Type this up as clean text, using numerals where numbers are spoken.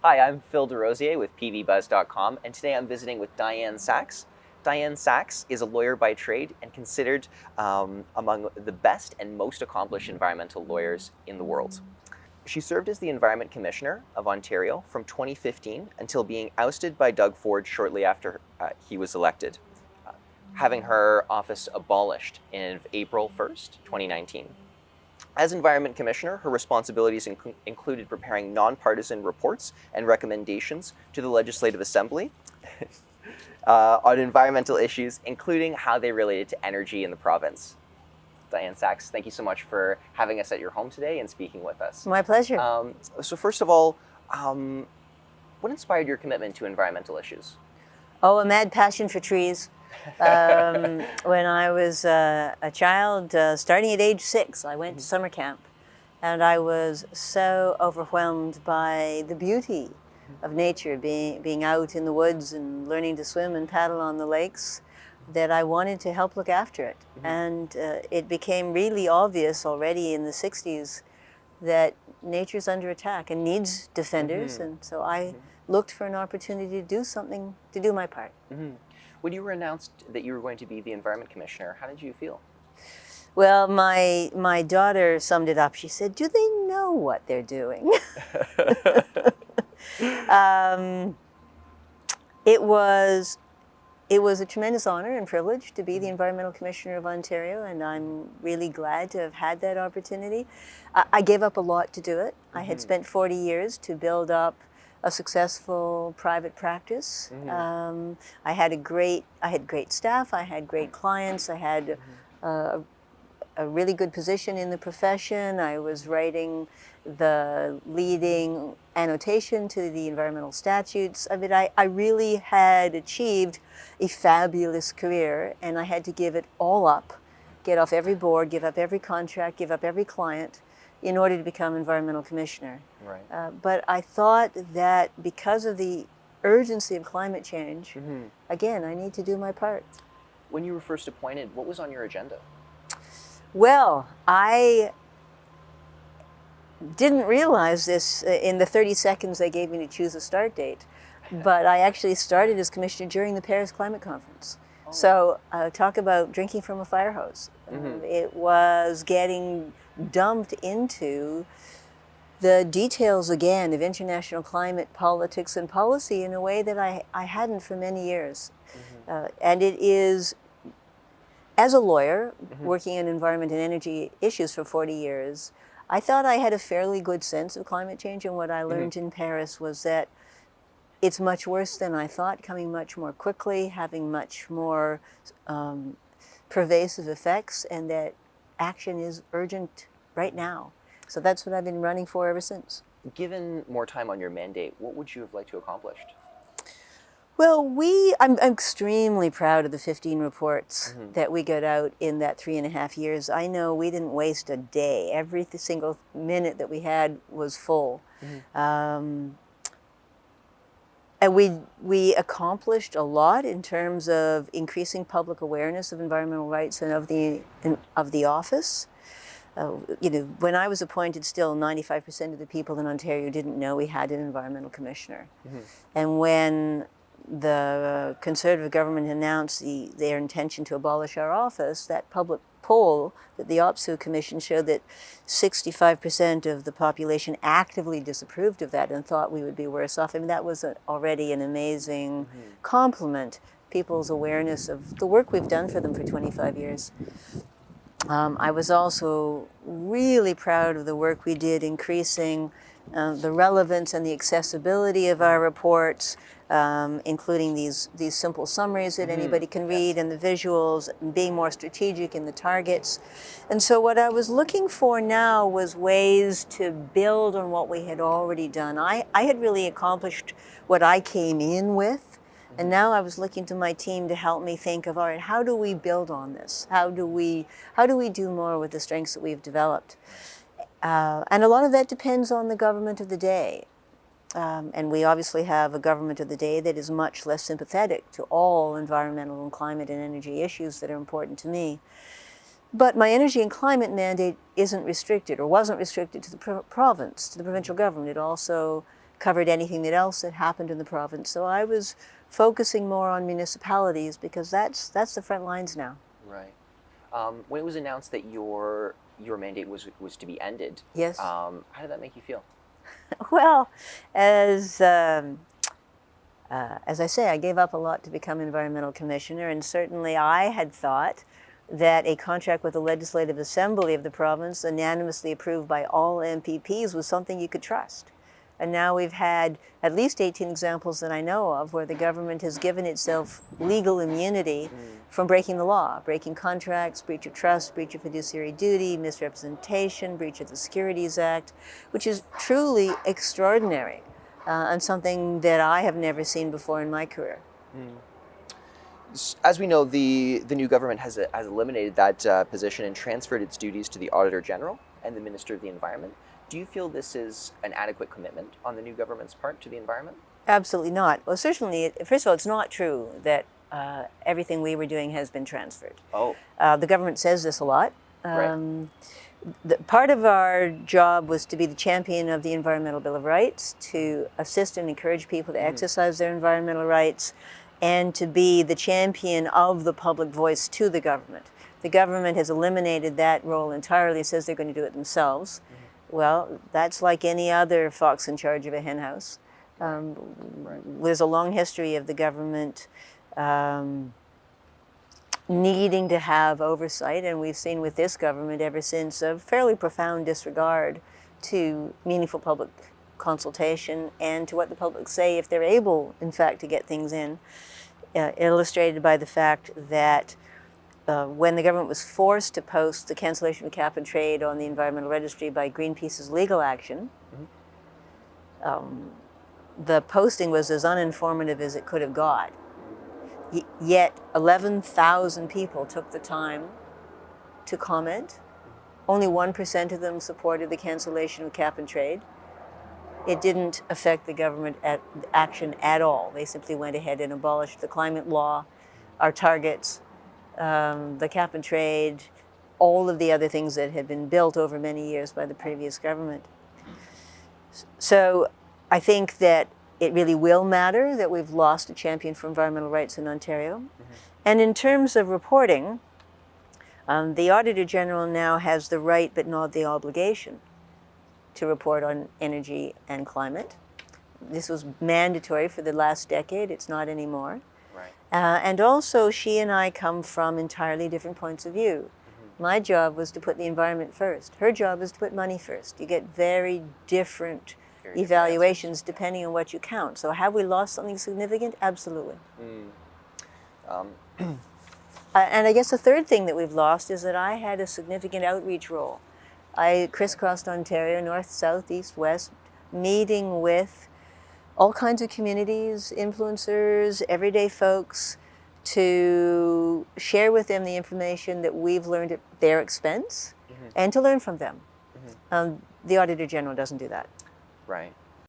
Hi, I'm Phil DeRosier with PVBuzz.com, and today I'm visiting with Dianne Saxe. Dianne Saxe is a lawyer by trade and considered among the best and most accomplished environmental lawyers in the world. She served as the Environment Commissioner of Ontario from 2015 until being ousted by Doug Ford shortly after he was elected, having her office abolished in April 1st, 2019. As Environment Commissioner, her responsibilities included preparing nonpartisan reports and recommendations to the Legislative Assembly on environmental issues, including how they related to energy in the province. Dianne Saxe, thank you so much for having us at your home today and speaking with us. My pleasure. So first of all, what inspired your commitment to environmental issues? Oh, a mad passion for trees. When I was a child, starting at age 6, I went to summer camp, and I was so overwhelmed by the beauty of nature, being out in the woods and learning to swim and paddle on the lakes, that I wanted to help look after it. And it became really obvious already in the 60s that nature's under attack and needs defenders, and so I looked for an opportunity to do something, to do my part. When you were announced that you were going to be the Environment Commissioner, how did you feel? Well, my daughter summed it up. She said, "Do they know what they're doing?" It was a tremendous honor and privilege to be the Environmental Commissioner of Ontario, and I'm really glad to have had that opportunity. I gave up a lot to do it. I had spent 40 years to build up a successful private practice. I had great staff, I had great clients, I had a really good position in the profession. I was writing the leading annotation to the environmental statutes. I mean, I really had achieved a fabulous career, and I had to give it all up, get off every board, give up every contract, give up every client, in order to become environmental commissioner. Right. But I thought that because of the urgency of climate change, again, I need to do my part. When you were first appointed, what was on your agenda? Well, I didn't realize this in the 30 seconds they gave me to choose a start date, but I actually started as commissioner during the Paris Climate Conference. Oh. So talk about drinking from a fire hose. It was getting dumped into the details again of international climate politics and policy in a way that I hadn't for many years. And it is, as a lawyer working in environment and energy issues for 40 years, I thought I had a fairly good sense of climate change, and what I learned in Paris was that it's much worse than I thought, coming much more quickly, having much more pervasive effects, and that action is urgent right now. So that's what I've been running for ever since. Given more time on your mandate, what would you have liked to accomplish? Well, I'm extremely proud of the 15 reports that we got out in that 3.5 years. I know we didn't waste a day. Every single minute that we had was full. And we accomplished a lot in terms of increasing public awareness of environmental rights and of the office. You know, when I was appointed, still 95% of the people in Ontario didn't know we had an environmental commissioner. And when the Conservative government announced their intention to abolish our office, that public poll that the OPSU Commission showed that 65% of the population actively disapproved of that and thought we would be worse off. I mean, that was already an amazing compliment, people's awareness of the work we've done for them for 25 years. I was also really proud of the work we did increasing the relevance and the accessibility of our reports, including these simple summaries that anybody can read, and the visuals, and being more strategic in the targets. And so what I was looking for now was ways to build on what we had already done. I had really accomplished what I came in with, and now I was looking to my team to help me think of, all right, how do we build on this? How do we do more with the strengths that we've developed? And a lot of that depends on the government of the day. And we obviously have a government of the day that is much less sympathetic to all environmental and climate and energy issues that are important to me. But my energy and climate mandate isn't restricted, or wasn't restricted to the province, to the provincial government. It also covered anything else that happened in the province. So I was focusing more on municipalities because that's the front lines now. Right. When it was announced that your mandate was to be ended, Yes. How did that make you feel? Well, as I say, I gave up a lot to become environmental commissioner, and certainly I had thought that a contract with the Legislative Assembly of the province, unanimously approved by all MPPs, was something you could trust. And now we've had at least 18 examples that I know of where the government has given itself legal immunity from breaking the law, breaking contracts, breach of trust, breach of fiduciary duty, misrepresentation, breach of the Securities Act, which is truly extraordinary and something that I have never seen before in my career. As we know, the new government has eliminated that position and transferred its duties to the Auditor General and the Minister of the Environment. Do you feel this is an adequate commitment on the new government's part to the environment? Absolutely not. Well, certainly, first of all, it's not true that everything we were doing has been transferred. Oh. The government says this a lot. Right. Part of our job was to be the champion of the Environmental Bill of Rights, to assist and encourage people to exercise their environmental rights, and to be the champion of the public voice to the government. The government has eliminated that role entirely, says they're going to do it themselves. Well, that's like any other fox in charge of a hen house. There's a long history of the government needing to have oversight, and we've seen with this government ever since a fairly profound disregard to meaningful public consultation and to what the public say if they're able, in fact, to get things in, illustrated by the fact that when the government was forced to post the cancellation of cap and trade on the environmental registry by Greenpeace's legal action, the posting was as uninformative as it could have got. Yet 11,000 people took the time to comment. Only 1% of them supported the cancellation of cap and trade. It didn't affect the government action at all. They simply went ahead and abolished the climate law, our targets, the cap and trade, all of the other things that had been built over many years by the previous government. So I think that it really will matter that we've lost a champion for environmental rights in Ontario. And in terms of reporting, the Auditor General now has the right but not the obligation to report on energy and climate. This was mandatory for the last decade. It's not anymore. Right. And also, she and I come from entirely different points of view. My job was to put the environment first. Her job is to put money first. You get very different evaluations depending on what you count. So have we lost something significant? Absolutely. And I guess the third thing that we've lost is that I had a significant outreach role. I crisscrossed Ontario, north, south, east, west, meeting with all kinds of communities, influencers, everyday folks, to share with them the information that we've learned at their expense and to learn from them. The Auditor General doesn't do that. Right.